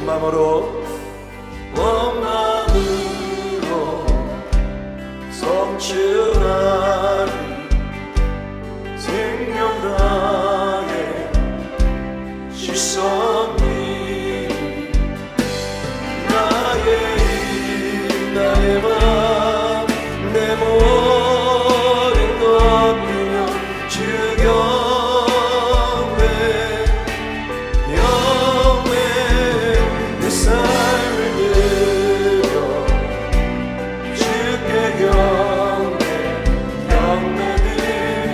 온 마음으로 성취하리. 생명 다해 시선이 나의 입 나의 맘 내 모든 것 빌려 주 경배 경배 내 삶을 드려 주께 경배 경배드리리.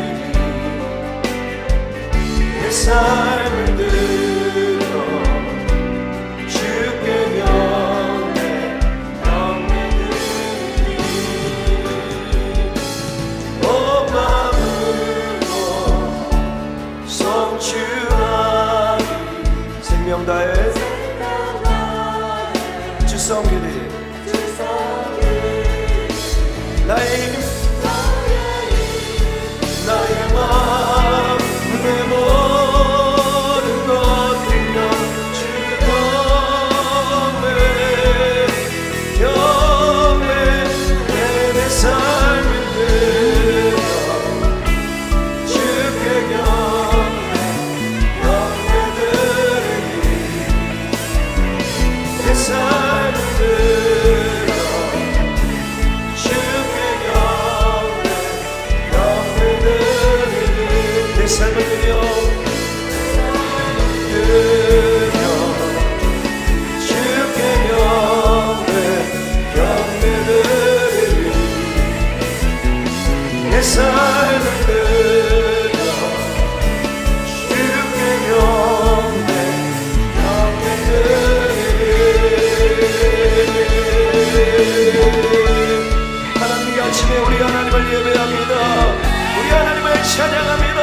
내 삶을 드려 주께 경배 경배드리리. 온 마음으로 성취하리. 생명 다해 주 섬기리. 나의 힘 나의 맘 내 모든 것 빌려 주 경배 경배 내 삶을 드려 주께 경배 경배드리리. 내 삶을 드려 주께 경배 경배드리리. 내 삶을 드려 주께 경배 경배드리리. 내 삶을 드려 주께 경배 경배드리리. 하나님 이 아침에 우리 하나님을 예배합니다. 우리 하나님을 찬양합니다.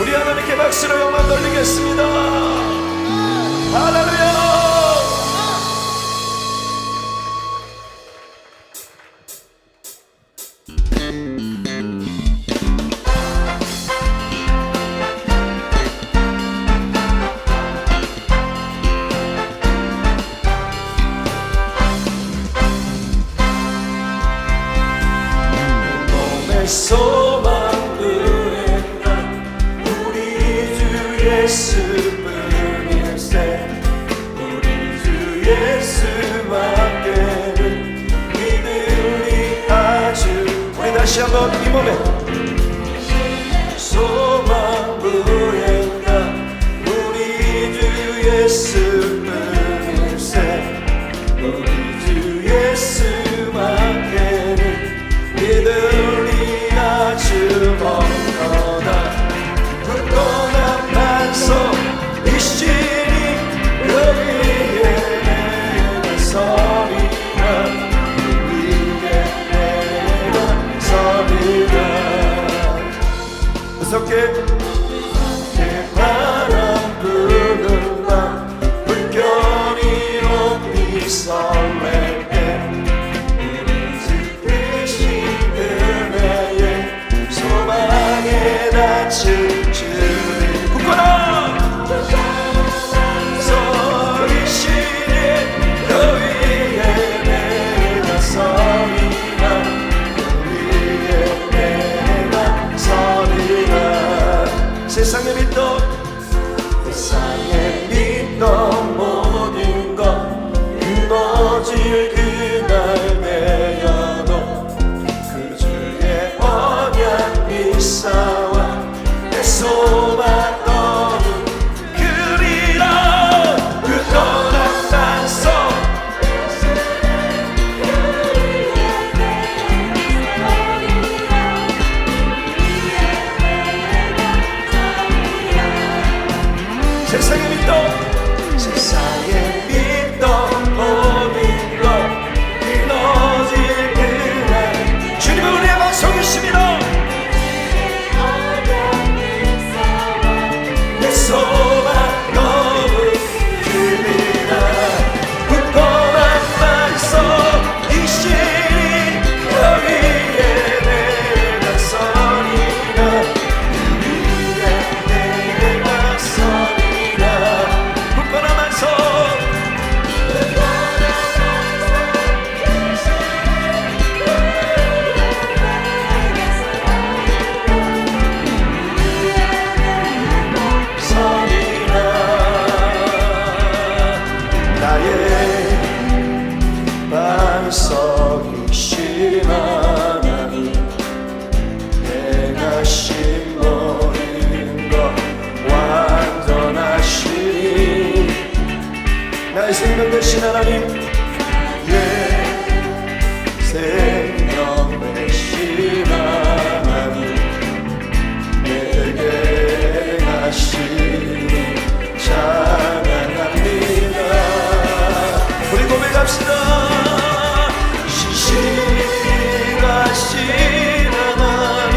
우리 하나님께 박수로 영광 돌리겠습니다. 할렐루야. 몸의 소망 예수뿐일세. 우리 주 예수밖에는 믿음이 아주. 우리 다시 한번 이 몸에 소망 부인가. 우리 주 예수뿐일세. 우리 주 예수밖에는 믿음이 아주 없도다. 굳건한 반석 이시니 그 위에 내가 서리라. 그 위에 내가 서리라. 무섭게 바람 부는 밤 물결이 높이 설레게 우리 주 크신 은혜에 소망에 닿은 주님. 굳건한 서리시니 그 위에 내가 서리라. 그 위에 내가 서리라. 생명 되신 하나님, 내 생명 되신 하나님, 내게 하시니 찬양합니다. 우리 고백합시다. 신실하신 하나님,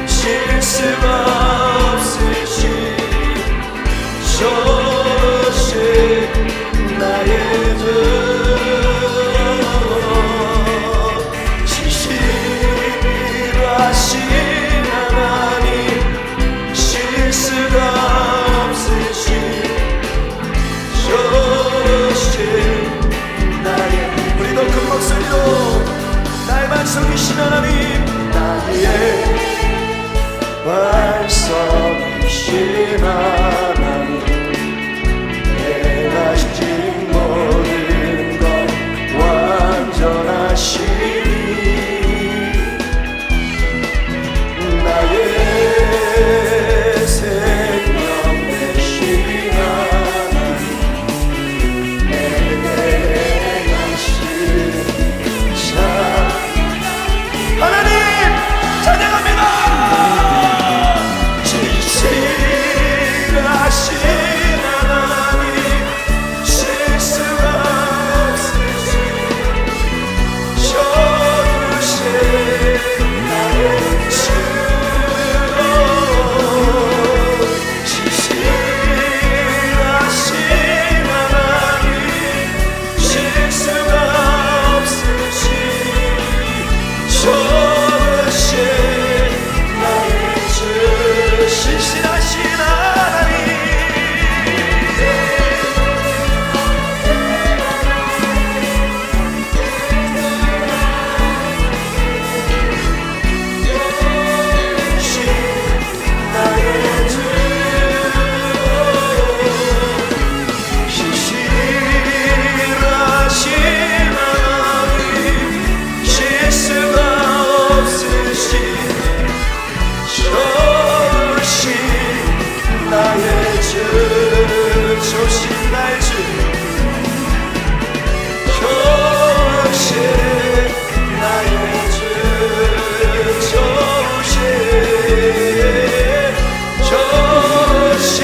실수가 없으신 조신 나의 주, 신실하신 하나님, 실수가 없으신 조신 나의, 우리도 큰 목소리로 나의 반석이신 하나님, 나의 반석이신 하나님, 내가 지킨 모든 것 완전하시니 나의 생명 되신 하나님, 내게 하시니 하나님 찬양합니다. 진실하신 하나님, 실수가 없으신 좋으신 나의 주, 진실하신 하나님, 실수가 없으신 좋으신 나의 주, 신실하신 하나님, 나의 주, 신실하신 하나님, 실수가 없으신 조신 나의 주, 조신 나의 주, 조신 나의 주, 조신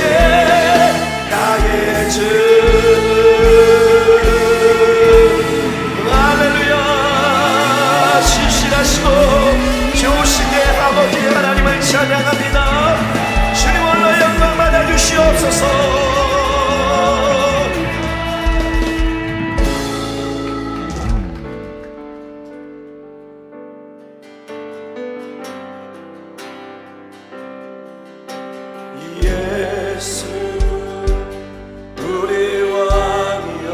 나의 주. 할렐루야. 신실하시고 좋으신 내 아버지 하나님을 찬양합니다. 주님 홀로 영광 받아 주시옵소서. 예수 우리 왕이여,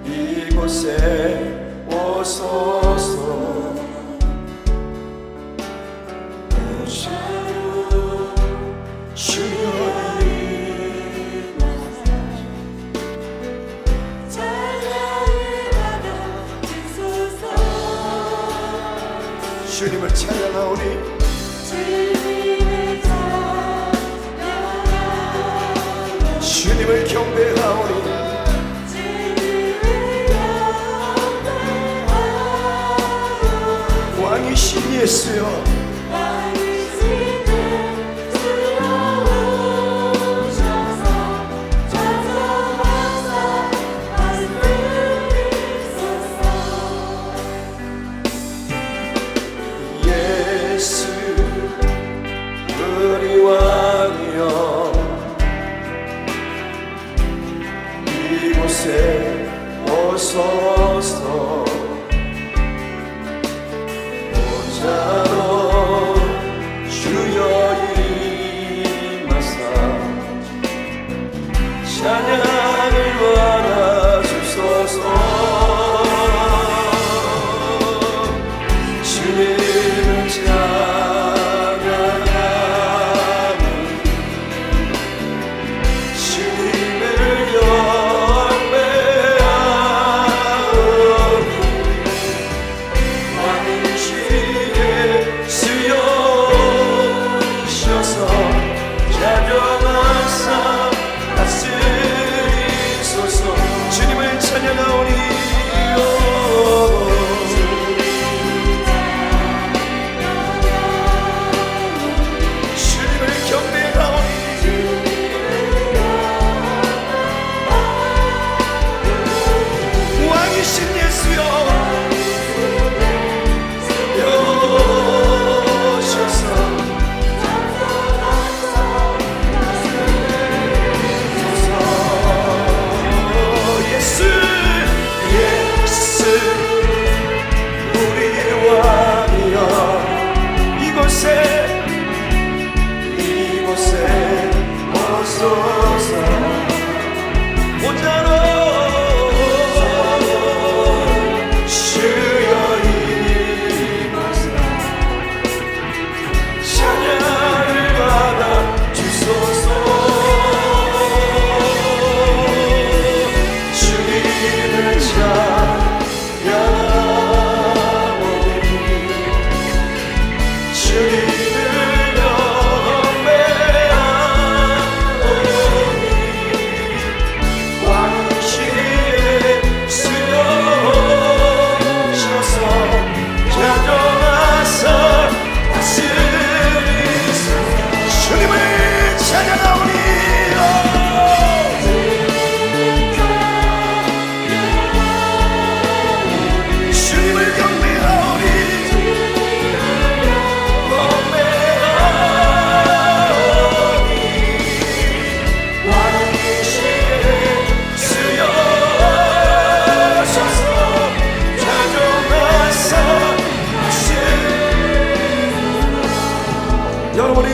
이곳에 오소서. 주님을 찬양하오니, 주님을 경배하오니, 왕이신 예수여, 예수 우리 왕이여, 이곳에 오소서. 혼자로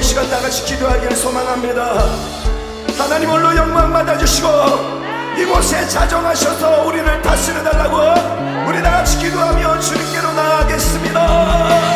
시간 다 같이 기도하기를 소망합니다. 하나님 홀로 영광 받아주시고 이곳에 자정하셔서 우리를 다스려 달라고 우리 다 같이 기도하며 주님께로 나아가겠습니다.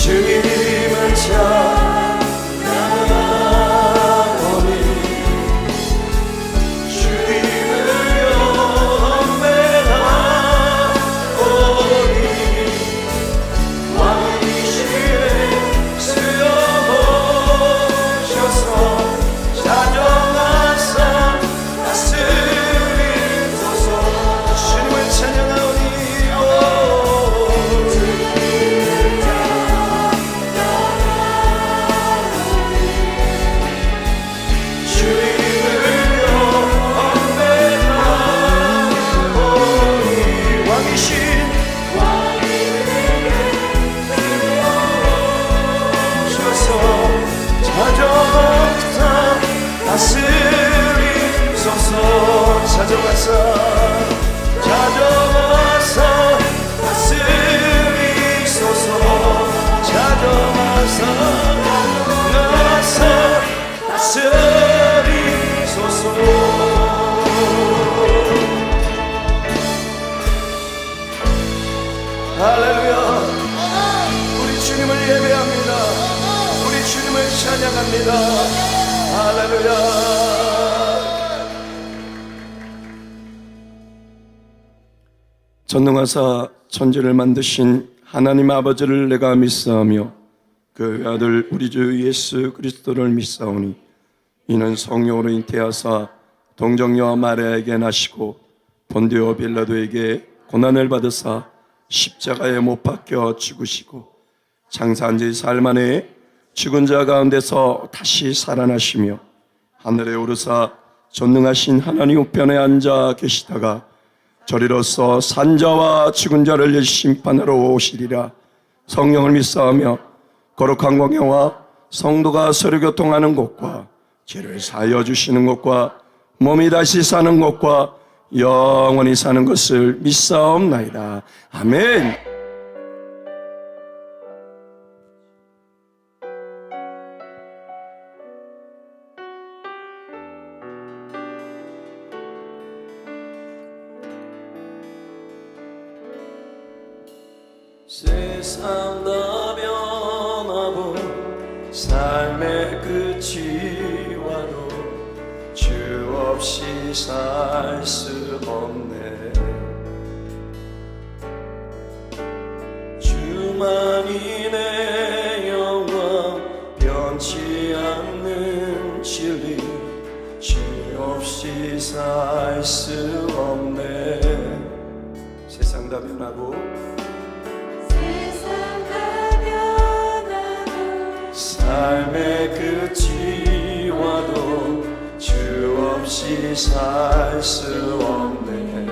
주님을 찬양하오니 주님을 경배하오니 왕이시에 쓰여오셔서 자정하사 다스리소서. 주님을 찬양하오니 자정하사 다스리소서. 자정하사 다스리소서. 할렐루야. 우리 주님을 예배합니다. 우리 주님을 찬양합니다. 할렐루야. 전능하사 천지를 만드신 하나님 아버지를 내가 믿사오며 그 아들 우리 주 예수 그리스도를 믿사오니 이는 성령으로 잉태하사 동정녀와 마리아에게 나시고 본디오 빌라도에게 고난을 받으사 십자가에 못 박혀 죽으시고 장사한 지 사흘 만에 죽은 자 가운데서 다시 살아나시며 하늘에 오르사 전능하신 하나님 우편에 앉아 계시다가 저리로서 산자와 죽은 자를 심판하러 오시리라. 성령을 믿사오며 거룩한 공예와 성도가 서로 교통하는 곳과 죄를 사하여 주시는 곳과 몸이 다시 사는 곳과 영원히 사는 것을 믿사옵나이다. 아멘. 세상 다 변하고 삶의 끝이 와도 주 없이 살 수 없네. 주만이 내 영광 변치 않는 진리 주 없이 살 수 없네. 세상 다 변하고 삶의 끝이 와도 주 없이 살 수 없네.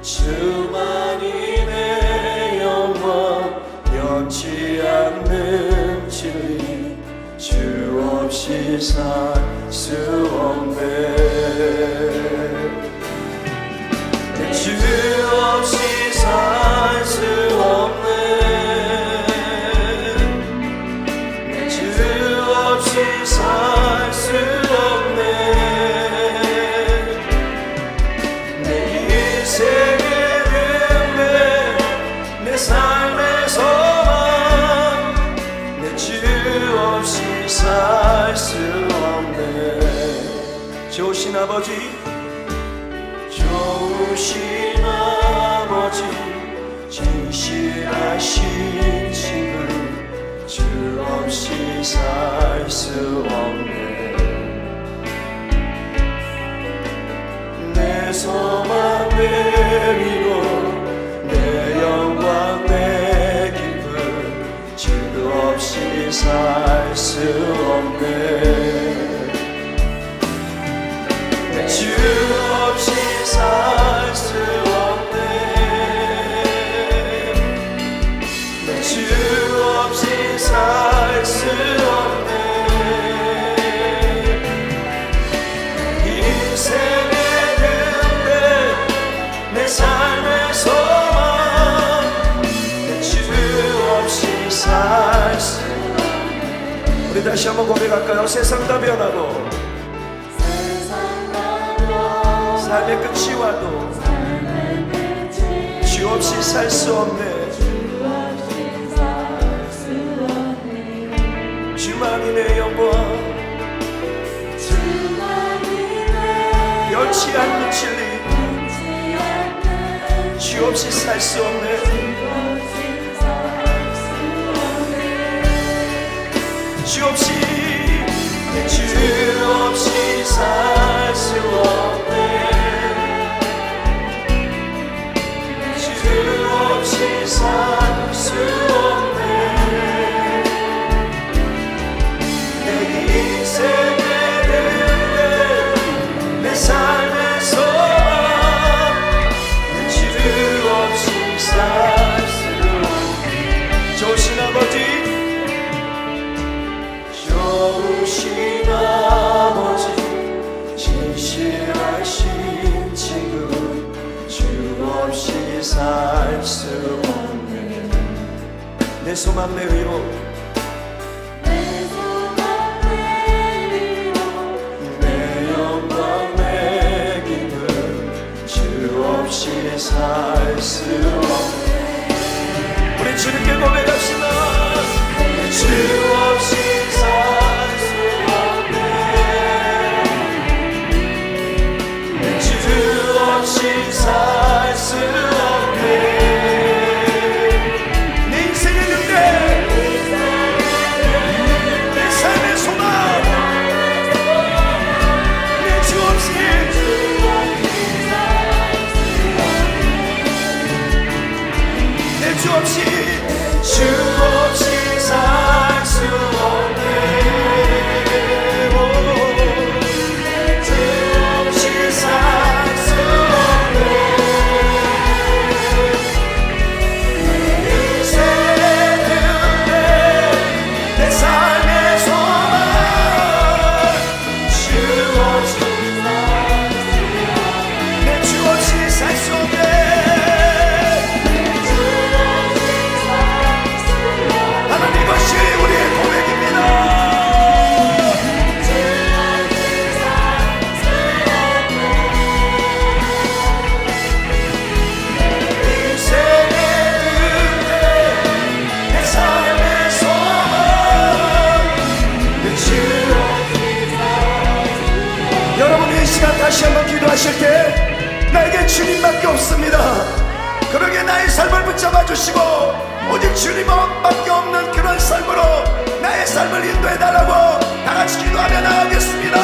주만이 내 영원 변치 않는 진리, 주 없이 살 수 없네. 주 없이 살 수 없네. 주 없이 살 수 없네. 내 인생의 은혜, 내 삶의 소망, 내 주 없이 살 수 없네. 좋으신 아버지, 좋으신 아버지, 진실하신 친구, 주 없이 살 수 없네. 내 소망, 내 위로, 내 영광, 내 기쁨, 주 없이 살 수 없네. 주 없이 살 수 없네. 주 없이 살 수 없네. 인생의 은혜, 내 삶의 소망, 주 없이 살 수 없네. 우리 다시 한번 고백할까요? 세상 다 변하고 삶의 끝이 와도 주 없이 살 수 없네. 주만이 내 영광, 변치 않는 진리, 주 없이 살 수 없네. 주 없이, 주 없이 살 수 없네. 주 없이 살 수 없네. 내 인생의 은혜, 내 삶의 소망, 주 없이 살 수 없네. 좋으신 아버지, 좋으신 아버지, 진실하신 친구, 주 없이 살 수 없네. 내 소망, 내 위로, 내 영광, 내 기쁨, 주 없이 살 수 없네. 우리 주님께 고백합시다. 주 없이 살 수 없네. 주 없이 살 수 없네. 내 인생의 은혜, 내 삶의 소망, 내 주 없이, 내 주 없이, 주 없이 살 수 없네. 주 없이 살 수 없네. 내 인생의 은혜, 내 삶의 소망, 주 없이, 내 주 없이 살 수 없네. 하나님, 이것이 우리의 고백입니다. 인생의 은혜, 내 삶의 소망, 내 주. 여러분, 이 시간 다시 한번 기도하실 때 나에게 주님밖에 없습니다. 그러게 나의 삶을 붙잡아 주시고 오직 주님밖에 없는 그런 삶으로 나의 삶을 인도해 달라고 다 같이 기도하며 나가겠습니다.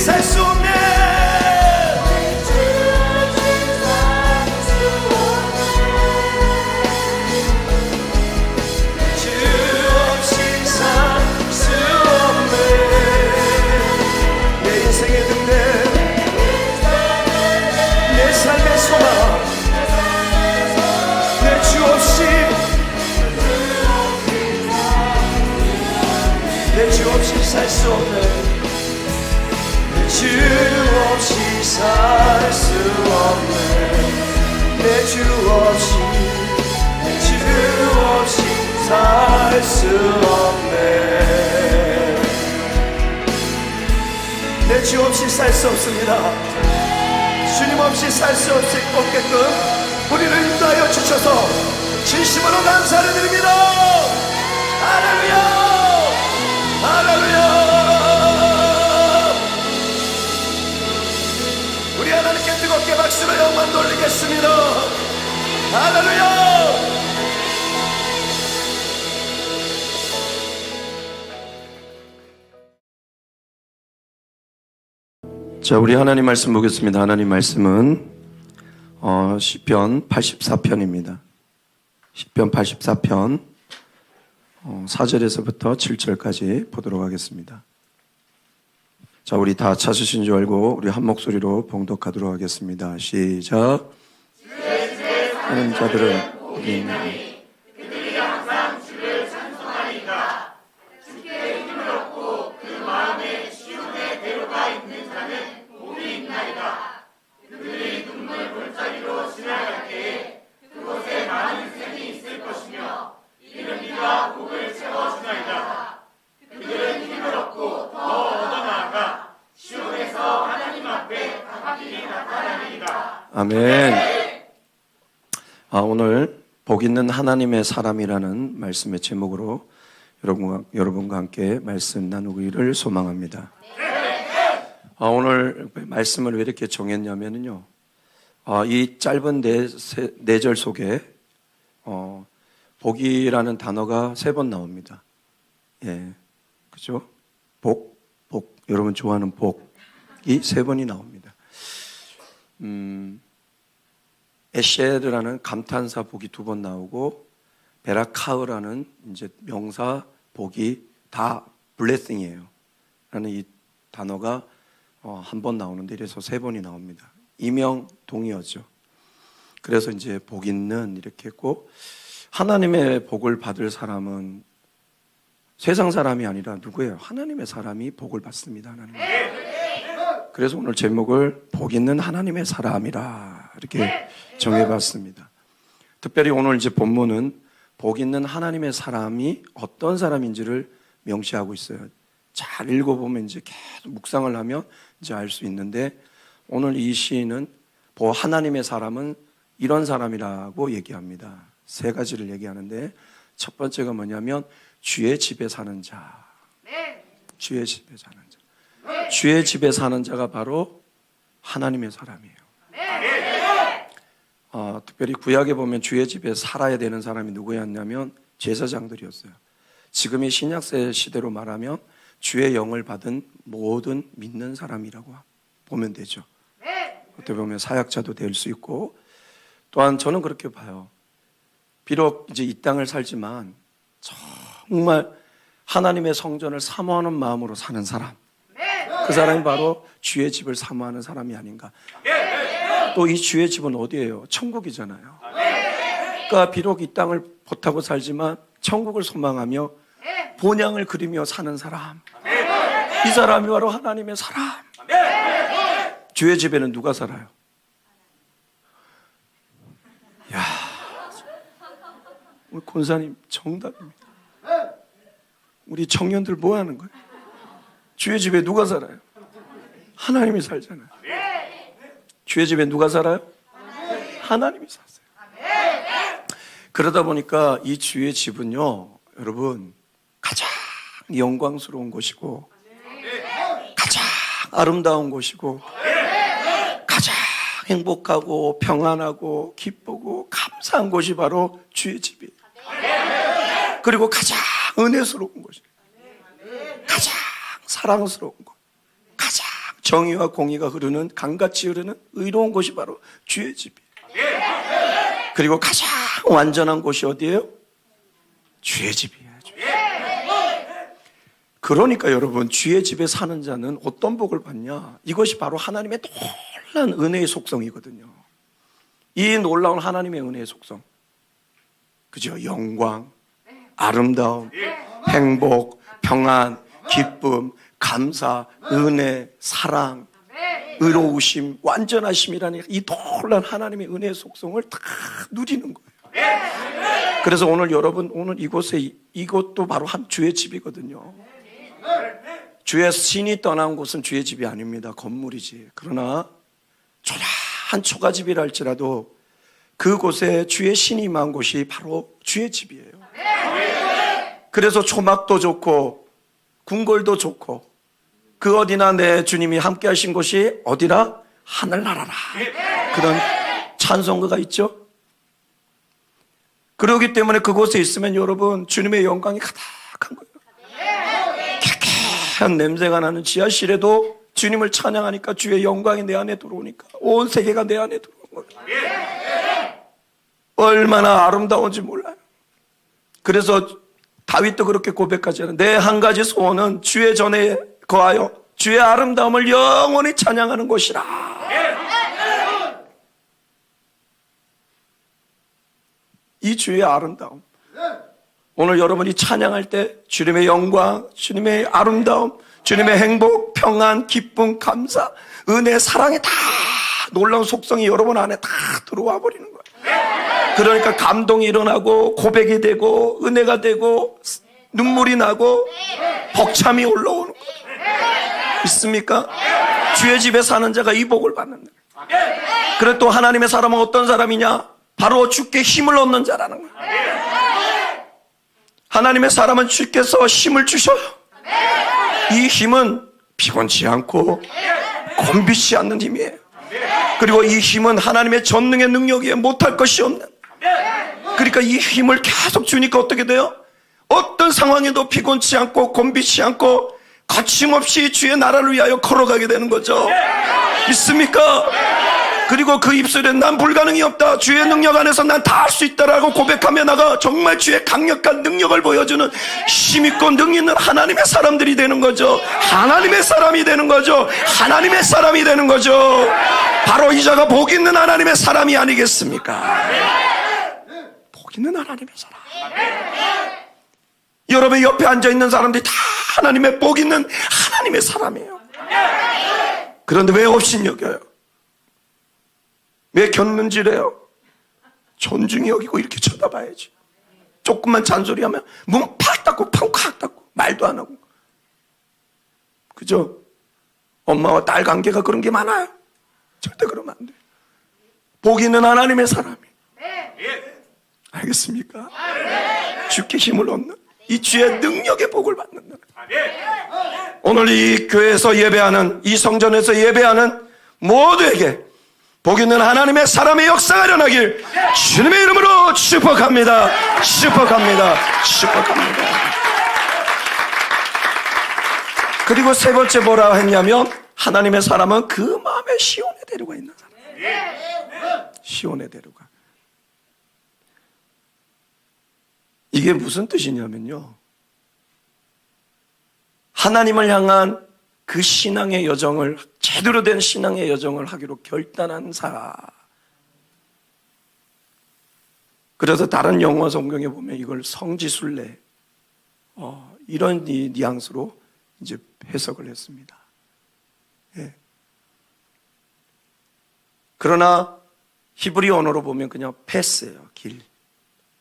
살 수 없네. 살 수 없네. 내 주 없이 살 수 없네. 내 주 없이 살 수 없네. 내 주 없이 살 수 없습니다. 주님 없이 살 수 없게끔 우리를 인도하여 주셔서 진심으로 감사를 드립니다. 할렐루야. 할렐루야. 우리 하나님께 뜨겁게 박수로 영광 돌리겠습니다. 할렐루야. 자, 우리 하나님 말씀 보겠습니다. 하나님 말씀은 시편 84편입니다. 시편 84편 4절에서부터 7절까지 보도록 하겠습니다. 자, 우리 다 찾으신 줄 알고 우리 한 목소리로 봉독하도록 하겠습니다. 시작. 하는 자들은 복이 있나니 그들이 항상 주를 찬송하리이다. 주께 힘을 얻고 그 마음에 시온의 대로가 있는 자는 복이 있나이다. 그들이 눈물 골짜기로 지나갈 때에 그곳에 많은 샘이 있을 것이며 이는 네가 복을 채워주나이다. 그들은 힘을 얻고 더 얻어나아가 시온에서 하나님 앞에 각기 나타나리이다. 아멘. 오늘 복 있는 하나님의 사람이라는 말씀의 제목으로 여러분과 함께 말씀 나누기를 소망합니다. 오늘 말씀을 왜 이렇게 정했냐면요, 이 짧은 네 절 속에 복이라는 단어가 3번 나옵니다. 예, 그죠? 복. 여러분 좋아하는 복이 3번이 나옵니다. 에셰르라는 감탄사 복이 2번 나오고, 베라카흐라는 이제 명사 복이 다 블레싱이에요. 라는 이 단어가 한 번 나오는데, 이래서 3번이 나옵니다. 이명 동의어죠. 그래서 이제 복 있는 이렇게 했고, 하나님의 복을 받을 사람은 세상 사람이 아니라 누구예요? 하나님의 사람이 복을 받습니다. 하나님. 그래서 오늘 제목을 복 있는 하나님의 사람이라 이렇게 정해봤습니다. 특별히 오늘 이제 본문은 복 있는 하나님의 사람이 어떤 사람인지를 명시하고 있어요. 잘 읽어보면 이제 계속 묵상을 하면 이제 알 수 있는데, 오늘 이 시인은 하나님의 사람은 이런 사람이라고 얘기합니다. 3가지를 얘기하는데, 첫 번째가 뭐냐면 주의 집에 사는 자. 주의 집에 사는 자. 주의 집에 사는 자가 바로 하나님의 사람이에요. 특별히 구약에 보면 주의 집에 살아야 되는 사람이 누구였냐면 제사장들이었어요. 지금의 신약세 시대로 말하면 주의 영을 받은 모든 믿는 사람이라고 보면 되죠. 어떻게 보면 사역자도 될 수 있고, 또한 저는 그렇게 봐요. 비록 이제 이 땅을 살지만 정말 하나님의 성전을 사모하는 마음으로 사는 사람, 그 사람이 바로 주의 집을 사모하는 사람이 아닌가. 또 이 주의 집은 어디예요? 천국이잖아요. 그러니까 비록 이 땅을 보타고 살지만 천국을 소망하며 본향을 그리며 사는 사람, 이 사람이 바로 하나님의 사람. 주의 집에는 누가 살아요? 야, 우리 권사님 정답입니다. 우리 청년들 뭐 하는 거예요? 주의 집에 누가 살아요? 하나님이 살잖아요. 주의 집에 누가 살아요? 하나님이 사세요. 그러다 보니까 이 주의 집은요, 여러분, 가장 영광스러운 곳이고, 가장 아름다운 곳이고, 가장 행복하고 평안하고 기쁘고 감사한 곳이 바로 주의 집이에요. 그리고 가장 은혜스러운 곳이에요. 가장 사랑스러운 곳, 가장 정의와 공의가 흐르는 강같이 흐르는 의로운 곳이 바로 주의 집이에요. 그리고 가장 완전한 곳이 어디예요? 주의 집이에요. 그러니까 여러분, 주의 집에 사는 자는 어떤 복을 받냐? 이것이 바로 하나님의 놀라운 은혜의 속성이거든요. 이 놀라운 하나님의 은혜의 속성, 그죠? 영광, 아름다움, 행복, 평안, 기쁨, 감사, 은혜, 사랑, 의로우심, 완전하심이라는 이 놀라운 하나님의 은혜의 속성을 다 누리는 거예요. 그래서 오늘 여러분, 오늘 이곳도 바로 한 주의 집이거든요. 주의 신이 떠난 곳은 주의 집이 아닙니다. 건물이지. 그러나 초라한 초가집이라 할지라도 그곳에 주의 신이 임한 곳이 바로 주의 집이에요. 그래서 초막도 좋고 궁궐도 좋고 그 어디나 내 주님이 함께 하신 곳이 어디라? 하늘나라라. 그런 찬송가가 있죠. 그렇기 때문에 그곳에 있으면 여러분, 주님의 영광이 가득한 거예요. 쾌쾌한 냄새가 나는 지하실에도 주님을 찬양하니까 주의 영광이 내 안에 들어오니까 온 세계가 내 안에 들어오는 거예요. 얼마나 아름다운지 몰라요. 그래서 다윗도 그렇게 고백하잖아요. 내 한 가지 소원은 주의 전에 거하여 주의 아름다움을 영원히 찬양하는 곳이라. 이 주의 아름다움, 오늘 여러분이 찬양할 때 주님의 영광, 주님의 아름다움, 주님의 행복, 평안, 기쁨, 감사, 은혜, 사랑이 다 놀라운 속성이 여러분 안에 다 들어와 버리는 거예요. 그러니까 감동이 일어나고 고백이 되고 은혜가 되고 눈물이 나고 벅참이 올라오는 거예요. 있습니까? 주의 집에 사는 자가 이 복을 받는다. 그래, 또 하나님의 사람은 어떤 사람이냐? 바로 주께 힘을 얻는 자라는 거예요. 하나님의 사람은 주께서 힘을 주셔요. 이 힘은 피곤치 않고 곤비치 않는 힘이에요. 그리고 이 힘은 하나님의 전능의 능력에 못할 것이 없는, 그러니까 이 힘을 계속 주니까 어떻게 돼요? 어떤 상황에도 피곤치 않고 곤비치 않고 거침없이 주의 나라를 위하여 걸어가게 되는 거죠. 있습니까? 그리고 그 입술에 난 불가능이 없다, 주의 능력 안에서 난 다 할 수 있다라고 고백하며 나가 정말 주의 강력한 능력을 보여주는 힘있고 능력 있는 하나님의 사람들이 되는 거죠. 하나님의 사람이 되는 거죠. 하나님의 사람이 되는 거죠. 바로 이 자가 복 있는 하나님의 사람이 아니겠습니까? 복 있는 하나님의 사람. 여러분 옆에 앉아있는 사람들이 다 하나님의 복 있는 하나님의 사람이에요. 그런데 왜 업신여겨요? 왜 곁눈질해요? 존중히 여기고 이렇게 쳐다봐야지. 조금만 잔소리하면 문 팍 닫고 팡콱 닫고 말도 안 하고. 그죠? 엄마와 딸 관계가 그런 게 많아요. 절대 그러면 안 돼요. 복 있는 하나님의 사람이. 알겠습니까? 주께 힘을 얻는 이 주의 능력의 복을 받는다. 오늘 이 교회에서 예배하는, 이 성전에서 예배하는 모두에게 복 있는 하나님의 사람의 역사가 일어나길 주님의 이름으로 축복합니다. 축복합니다. 축복합니다. 그리고 세 번째 뭐라 했냐면, 하나님의 사람은 그 마음에 시온의 대로가 있는 사람. 시온의 대로가. 이게 무슨 뜻이냐면요, 하나님을 향한 그 신앙의 여정을, 제대로 된 신앙의 여정을 하기로 결단한 자. 그래서 다른 영어 성경에 보면 이걸 성지순례, 이런 뉘앙스로 이제 해석을 했습니다. 예. 그러나 히브리 언어로 보면 그냥 패스예요. 길.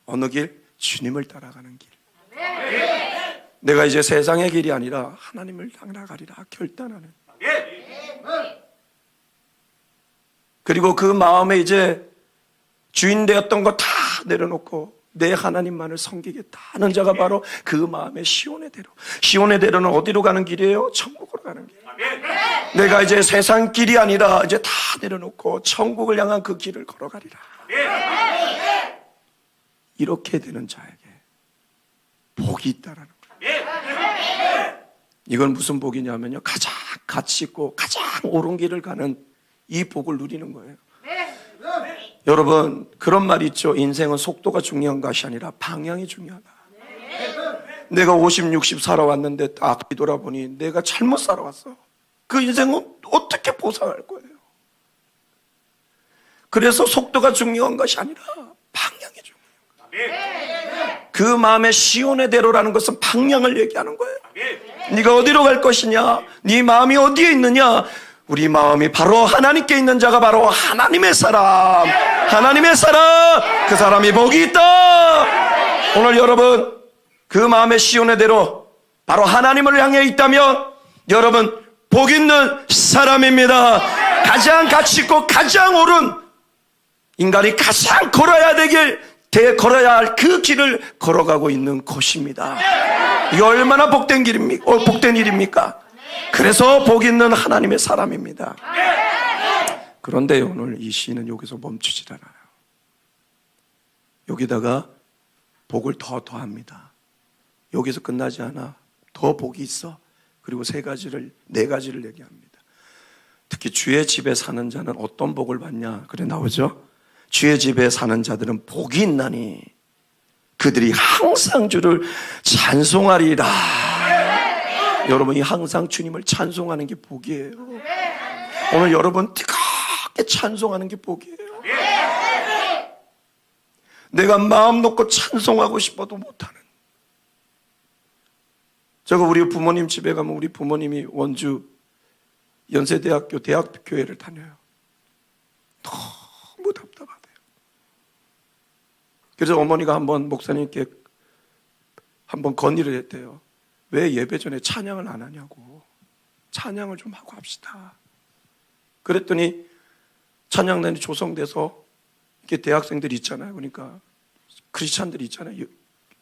어느 길? 주님을 따라가는 길. 내가 이제 세상의 길이 아니라 하나님을 따라가리라 결단하는. 그리고 그 마음에 이제 주인 되었던 거 다 내려놓고 내 하나님만을 섬기겠다 하는 자가 바로 그 마음의 시온의 대로. 시온의 대로는 어디로 가는 길이에요? 천국으로 가는 길. 내가 이제 세상 길이 아니라 이제 다 내려놓고 천국을 향한 그 길을 걸어가리라. 이렇게 되는 자에게 복이 있다라는 거예요. 이건 무슨 복이냐면요, 가장 가치 있고 가장 옳은 길을 가는 이 복을 누리는 거예요. 여러분, 그런 말 있죠. 인생은 속도가 중요한 것이 아니라 방향이 중요하다. 내가 50, 60 살아왔는데 딱 뒤돌아보니 내가 잘못 살아왔어. 그 인생은 어떻게 보상할 거예요? 그래서 속도가 중요한 것이 아니라 방향이 중요해요. 그 마음의 시온의 대로라는 것은 방향을 얘기하는 거예요. 네가 어디로 갈 것이냐, 네 마음이 어디에 있느냐. 우리 마음이 바로 하나님께 있는 자가 바로 하나님의 사람, 하나님의 사람, 그 사람이 복이 있다. 오늘 여러분 그 마음의 시온의 대로 바로 하나님을 향해 있다면 여러분 복 있는 사람입니다. 가장 가치 있고 가장 옳은, 인간이 가장 걸어야 할 그 길을 걸어가고 있는 것입니다. 이게 얼마나 복된 길입니까? 복된 일입니까? 그래서 복 있는 하나님의 사람입니다. 그런데 오늘 이 시인은 여기서 멈추질 않아요. 여기다가 복을 더 더합니다. 여기서 끝나지 않아. 더 복이 있어. 그리고 네 가지를 얘기합니다. 특히 주의 집에 사는 자는 어떤 복을 받냐? 그래 나오죠? 주의 집에 사는 자들은 복이 있나니 그들이 항상 주를 찬송하리라. 여러분이 항상 주님을 찬송하는 게 복이에요. 오늘 여러분 뜨겁게 찬송하는 게 복이에요. 내가 마음 놓고 찬송하고 싶어도 못하는. 제가 우리 부모님 집에 가면 우리 부모님이 원주 연세대학교 대학교회를 다녀요. 너무 답답하대요. 그래서 어머니가 한번 목사님께 한번 건의를 했대요. 왜 예배 전에 찬양을 안 하냐고. 찬양을 좀 하고 합시다. 그랬더니 찬양단이 조성돼서 이렇게 대학생들이 있잖아요. 그러니까 크리스찬들이 있잖아요.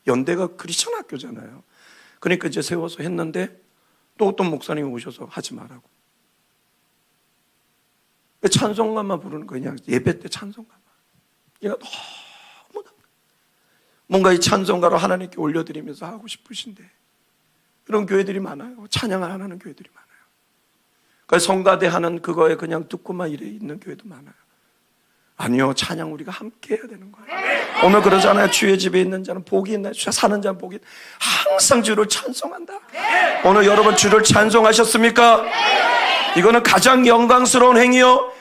연대가 크리스찬 학교잖아요. 그러니까 이제 세워서 했는데 또 어떤 목사님이 오셔서 하지 말라고. 찬송가만 부르는 거예요. 그냥 예배 때 찬송가만. 얘가 너무 뭔가 이 찬송가로 하나님께 올려드리면서 하고 싶으신데 그런 교회들이 많아요. 찬양을 안 하는 교회들이 많아요. 그러니까 성가대 하는 그거에 그냥 듣고만 이래 있는 교회도 많아요. 아니요, 찬양 우리가 함께 해야 되는 거예요. 오늘 그러잖아요. 주의 집에 있는 자는 복이 있나요? 사는 자는 복이 있나요? 항상 주를 찬송한다. 오늘 여러분 주를 찬송하셨습니까? 이거는 가장 영광스러운 행위요,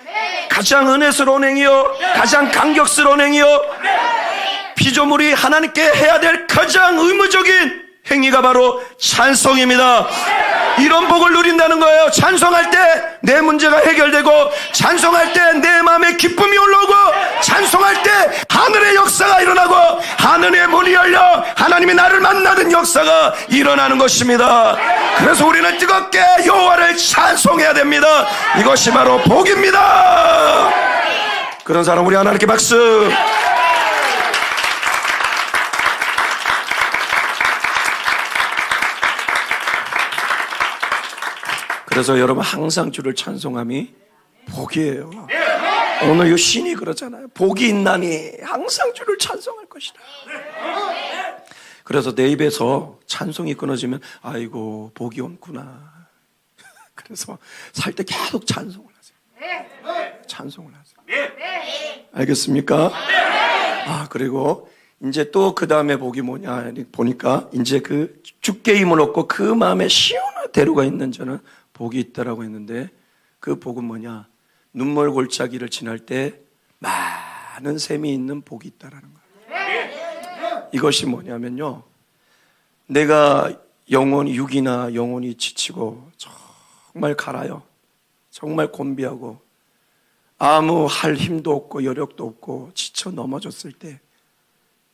가장 은혜스러운 행위요, 가장 감격스러운 행위요, 피조물이 하나님께 해야 될 가장 의무적인 행위가 바로 찬송입니다. 이런 복을 누린다는 거예요. 찬송할 때 내 문제가 해결되고, 찬송할 때 내 마음에 기쁨이 올라오고, 찬송할 때 하늘의 역사가 일어나고 하늘의 문이 열려 하나님이 나를 만나는 역사가 일어나는 것입니다. 그래서 우리는 뜨겁게 여호와를 찬송해야 됩니다. 이것이 바로 복입니다. 그런 사람 우리 하나님께 박수. 그래서 여러분 항상 주를 찬송함이 복이에요. 오늘 이 신이 그러잖아요. 복이 있나니 항상 주를 찬송할 것이다. 그래서 내 입에서 찬송이 끊어지면 아이고 복이 없구나. 그래서 살 때 계속 찬송을 하세요. 찬송을 하세요. 알겠습니까? 그리고 이제 또 그 다음에 복이 뭐냐 보니까 이제 그 주께 힘을 얻고 그 마음에 시온의 대로가 있는 자는 복이 있다라고 했는데, 그 복은 뭐냐? 눈물 골짜기를 지날 때 많은 샘이 있는 복이 있다라는 거예요. 이것이 뭐냐면요, 내가 영혼이, 육이나 영혼이 지치고 정말 갈아요. 정말 곤비하고 아무 할 힘도 없고 여력도 없고 지쳐 넘어졌을 때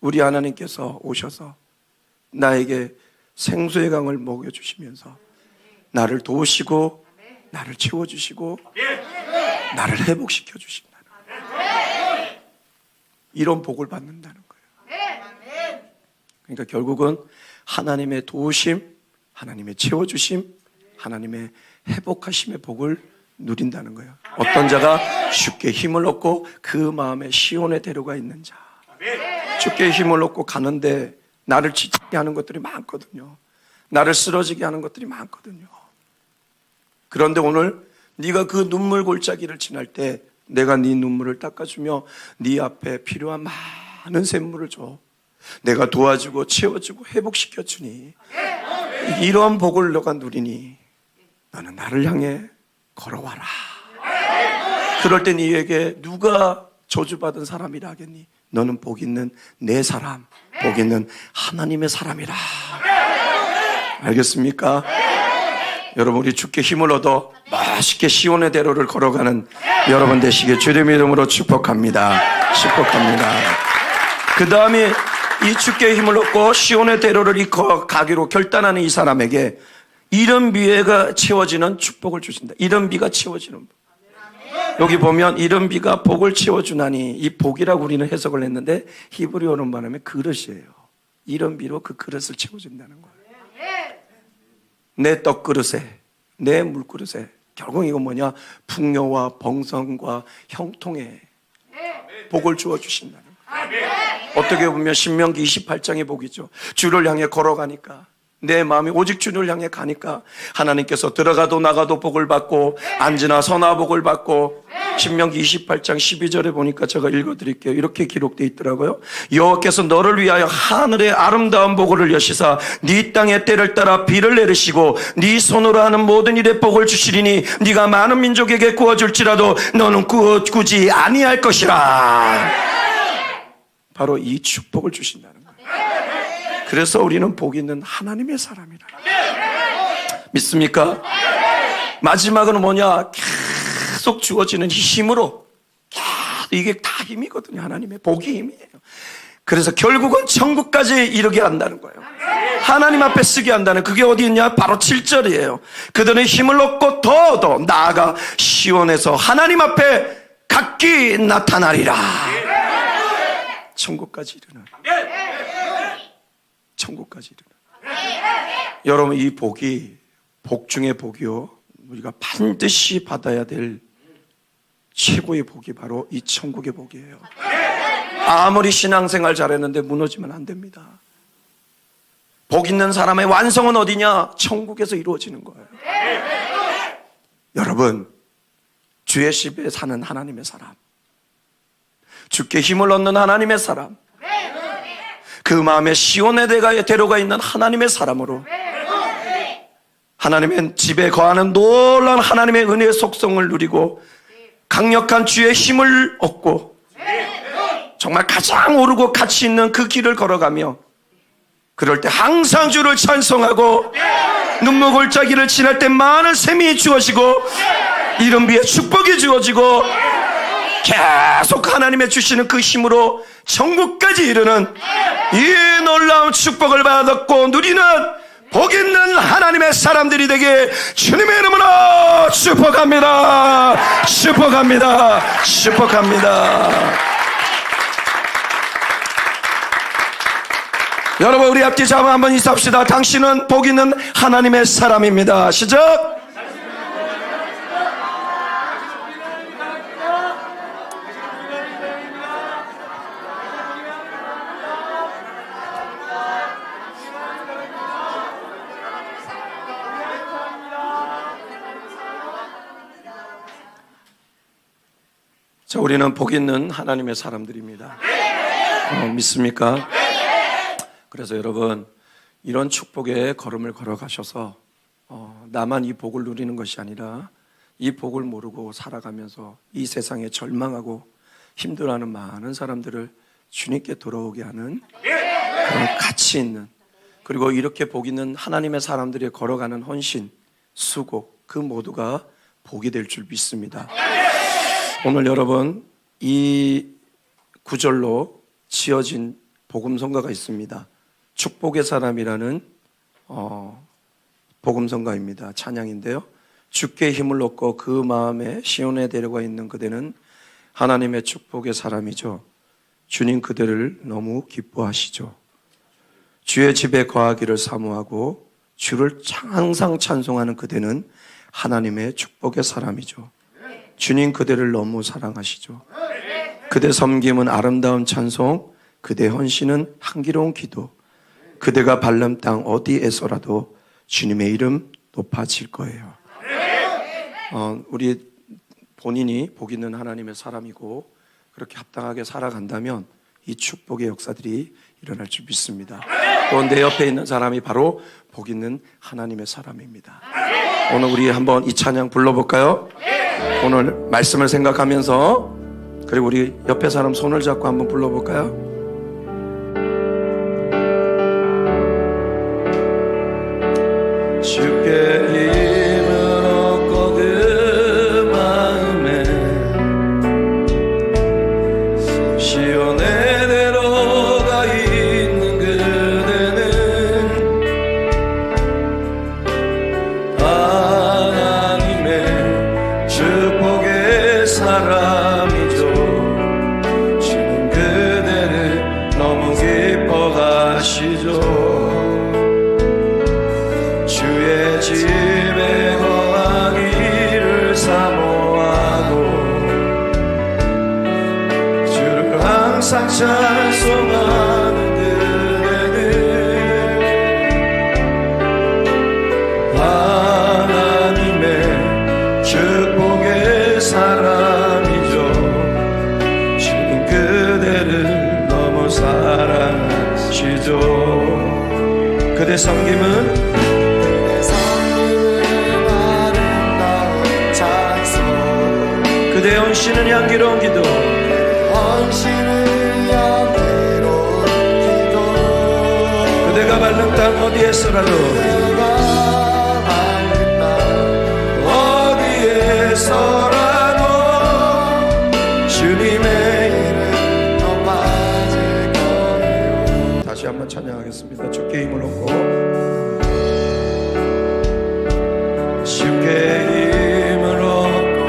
우리 하나님께서 오셔서 나에게 생수의 강을 먹여주시면서 나를 도우시고 나를 채워주시고 나를 회복시켜 주신다는 거예요. 이런 복을 받는다는 거예요. 그러니까 결국은 하나님의 도우심, 하나님의 채워주심, 하나님의 회복하심의 복을 누린다는 거예요. 어떤 자가 주께 힘을 얻고 그 마음에 시온의 대로가 있는 자. 주께 힘을 얻고 가는데 나를 지치게 하는 것들이 많거든요. 나를 쓰러지게 하는 것들이 많거든요. 그런데 오늘 네가 그 눈물 골짜기를 지날 때 내가 네 눈물을 닦아주며 네 앞에 필요한 많은 샘물을 줘. 내가 도와주고 채워주고 회복시켜주니 이런 복을 너가 누리니 너는 나를 향해 걸어와라. 그럴 때 네에게 누가 저주받은 사람이라 하겠니? 너는 복 있는 내 사람, 복 있는 하나님의 사람이라. 알겠습니까? 여러분, 우리 주께 힘을 얻어 맛있게 시온의 대로를 걸어가는 여러분 되시길 주님의 이름으로 축복합니다. 축복합니다. 그 다음에 이 주께 힘을 얻고 시온의 대로를 이끌어 가기로 결단하는 이 사람에게 이른 비가 채워지는 축복을 주신다. 이른 비가 채워지는 복. 여기 보면 이른 비가 복을 채워주나니, 이 복이라고 우리는 해석을 했는데 히브리어로 말하면 그릇이에요. 이른 비로 그 그릇을 채워준다는 거예요. 내 떡그릇에, 내 물그릇에. 결국 이건 뭐냐? 풍요와 번성과 형통에 복을 주어주신다는 거예요. 어떻게 보면 신명기 28장의 복이죠. 주를 향해 걸어가니까, 내 마음이 오직 주를 향해 가니까 하나님께서 들어가도 나가도 복을 받고 앉으나 서나 복을 받고, 신명기 28장 12절에 보니까 제가 읽어드릴게요. 이렇게 기록되어 있더라고요. 여호와께서 너를 위하여 하늘의 아름다운 복을 여시사 네 땅의 때를 따라 비를 내리시고 네 손으로 하는 모든 일에 복을 주시리니 네가 많은 민족에게 구워줄지라도 너는 구지 아니할 것이라. 바로 이 축복을 주신다는 거예요. 그래서 우리는 복 있는 하나님의 사람이라. 믿습니까? 마지막은 뭐냐? 계속 주어지는 힘으로, 이게 다 힘이거든요. 하나님의 복이 힘이에요. 그래서 결국은 천국까지 이르게 한다는 거예요. 하나님 앞에 쓰게 한다는, 그게 어디 있냐? 바로 7절이에요. 그들은 힘을 얻고 더 나아가 시온에서 하나님 앞에 각기 나타나리라. 천국까지 이르는, 천국까지 이르는. 여러분, 이 복이 복 중의 복이요, 우리가 반드시 받아야 될 최고의 복이 바로 이 천국의 복이에요. 아무리 신앙생활 잘했는데 무너지면 안 됩니다. 복 있는 사람의 완성은 어디냐? 천국에서 이루어지는 거예요. 여러분, 주의 집에 사는 하나님의 사람, 주께 힘을 얻는 하나님의 사람, 그 마음에 시온의 대로가 있는 하나님의 사람으로 하나님의 집에 거하는 놀라운 하나님의 은혜의 속성을 누리고 강력한 주의 힘을 얻고 정말 가장 오르고 가치 있는 그 길을 걸어가며, 그럴 때 항상 주를 찬송하고 눈물 골짜기를 지날 때 많은 샘이 주어지고 이른 비에 축복이 주어지고 계속 하나님의 주시는 그 힘으로 천국까지 이르는 이 놀라운 축복을 받았고 누리는 복 있는 하나님의 사람들이 되게 주님의 이름으로 축복합니다. 축복합니다. 축복합니다. 여러분, 우리 앞뒤 잡아 한번 인사합시다. 당신은 복 있는 하나님의 사람입니다. 시작. 자, 우리는 복 있는 하나님의 사람들입니다. 믿습니까? 그래서 여러분, 이런 축복의 걸음을 걸어가셔서 나만 이 복을 누리는 것이 아니라 이 복을 모르고 살아가면서 이 세상에 절망하고 힘들어하는 많은 사람들을 주님께 돌아오게 하는 그런 가치 있는, 그리고 이렇게 복 있는 하나님의 사람들이 걸어가는 헌신, 수고, 그 모두가 복이 될 줄 믿습니다. 오늘 여러분, 이 구절로 지어진 복음성가가 있습니다. 축복의 사람이라는 복음성가입니다. 찬양인데요. 주께 힘을 얻고 그 마음에 시온에 데려가 있는 그대는 하나님의 축복의 사람이죠. 주님 그대를 너무 기뻐하시죠. 주의 집에 거하기를 사모하고 주를 항상 찬송하는 그대는 하나님의 축복의 사람이죠. 주님 그대를 너무 사랑하시죠. 그대 섬김은 아름다운 찬송, 그대 헌신은 향기로운 기도, 그대가 밟는 땅 어디에서라도 주님의 이름 높아질 거예요. 우리 본인이 복 있는 하나님의 사람이고 그렇게 합당하게 살아간다면 이 축복의 역사들이 일어날 줄 믿습니다. 또 내 옆에 있는 사람이 바로 복 있는 하나님의 사람입니다. 오늘 우리 한번 이 찬양 불러볼까요? 오늘 말씀을 생각하면서, 그리고 우리 옆에 사람 손을 잡고 한번 불러볼까요? 주께 힘을 얻고 그 마음에 시온의 대로가 있는 그대는 하나님의 축복의 사람이죠. 주는 그대를 너무 기뻐하시죠. 주의 집에 거하기를 사모하고 주를 항상 찬송하는 그대는 하나님의 축복의 사람이죠. 주는 그대를 너무 사랑하시죠. 그대 섬김은 그대의 헌신은 향기로운 기도, 그대가 밟는 땅 어디에서라도 주님의 이름 높아질 거예요. 다시 한번 찬양하겠습니다. 주께 힘을 얻고 주께 힘을 얻고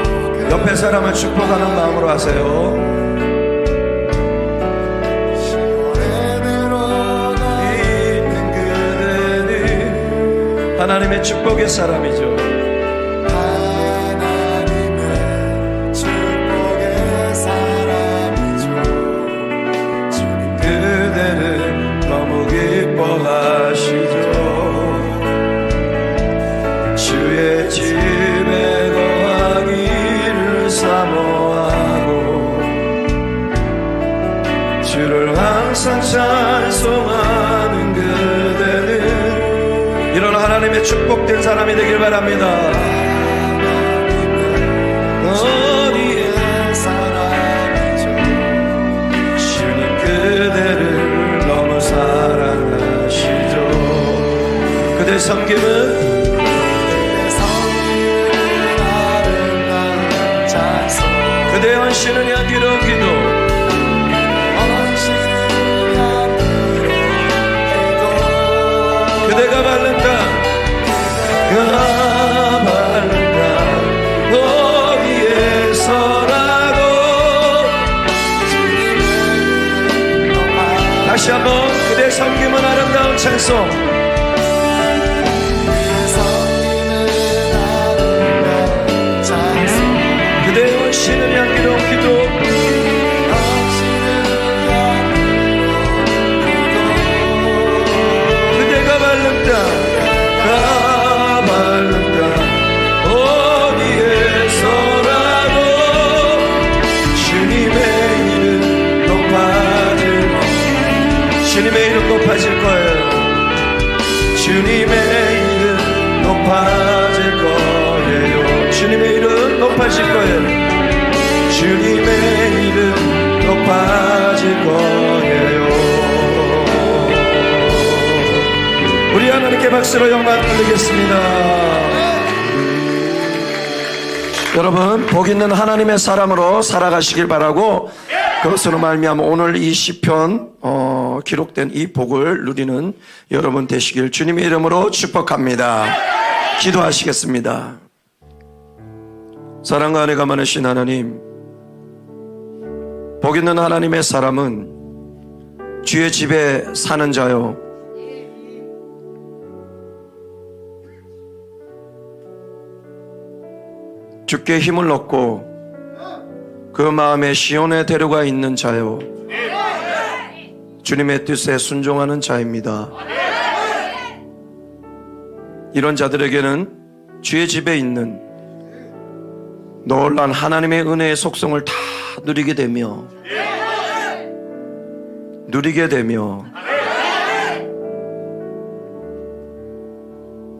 옆에 사람을 축복하는 마음으로 하세요. 있는 그대는 하나님의 축복의 사람이죠. 하나님의 축복의 사람이죠. 주님 그대를 너무 기뻐하시죠. 주의 집에 거하기를 사모하고 주를 항상 찬송하는 그대는 이런 하나님의 축복된 사람이 되길 바랍니다. 어디에 사랑이죠. 주님 그대를 너무 사랑하시죠. 그대 섬김은 그대의 헌신은 향기로운 기도, 그대가 밟는 땅, 그가 밟는 땅 어디에서라도 다시 한번 그대의 섬김은 아름다운 찬송, 그대의 헌신은 향기로운 기도, 그대가 밟는 땅, 밟는 땅 어디에서라도 주님의 이름 높아질 거예요. 주님의 이름 높아질 거예요. 주님의 이름 높아질 거예요. 주님의 이름 높아질 거예요. 주님의 이름 높아질 거예요. 우리 하나님께 박수로 영광 돌리겠습니다. 여러분 복 있는 하나님의 사람으로 살아가시길 바라고, 그것으로 말미암아 오늘 이 시편 기록된 이 복을 누리는 여러분 되시길 주님의 이름으로 축복합니다. 기도하시겠습니다. 사랑과 은혜가 많으신 하나님, 복 있는 하나님의 사람은 주의 집에 사는 자요, 주께 힘을 얻고 그 마음에 시온의 대로가 있는 자요, 주님의 뜻에 순종하는 자입니다. 이런 자들에게는 주의 집에 있는 놀란 하나님의 은혜의 속성을 다 누리게 되며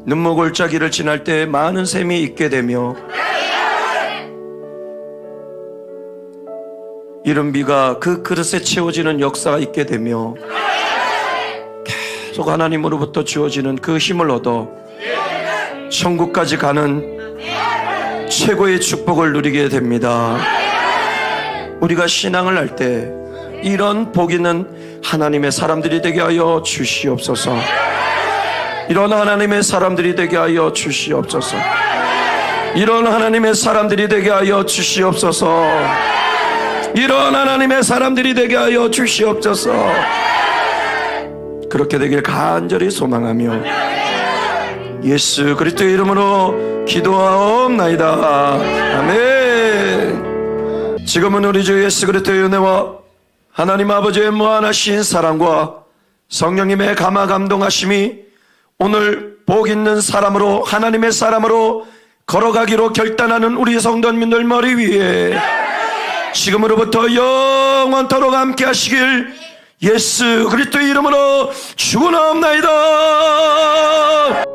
눈목골짜기를 지날 때 많은 샘이 있게 되며 이른 비가 그 그릇에 채워지는 역사가 있게 되며 계속 하나님으로부터 주어지는 그 힘을 얻어 천국까지 가는 최고의 축복을 누리게 됩니다. 우리가 신앙을 할 때 이런 복 있는 하나님의 사람들이 되게 하여 주시옵소서. 이런 하나님의 사람들이 되게 하여 주시옵소서. 이런 하나님의 사람들이 되게 하여 주시옵소서. 이런 하나님의 사람들이 되게 하여 주시옵소서. 그렇게 되길 간절히 소망하며 예수 그리스도의 이름으로 기도하옵나이다. 아멘. 지금은 우리 주 예수 그리스도의 은혜와 하나님 아버지의 무한하신 사랑과 성령님의 감화 감동하심이 오늘 복 있는 사람으로 하나님의 사람으로 걸어가기로 결단하는 우리 성도님들 머리 위에 지금으로부터 영원토록 함께 하시길 예수 그리스도의 이름으로 축원하옵나이다.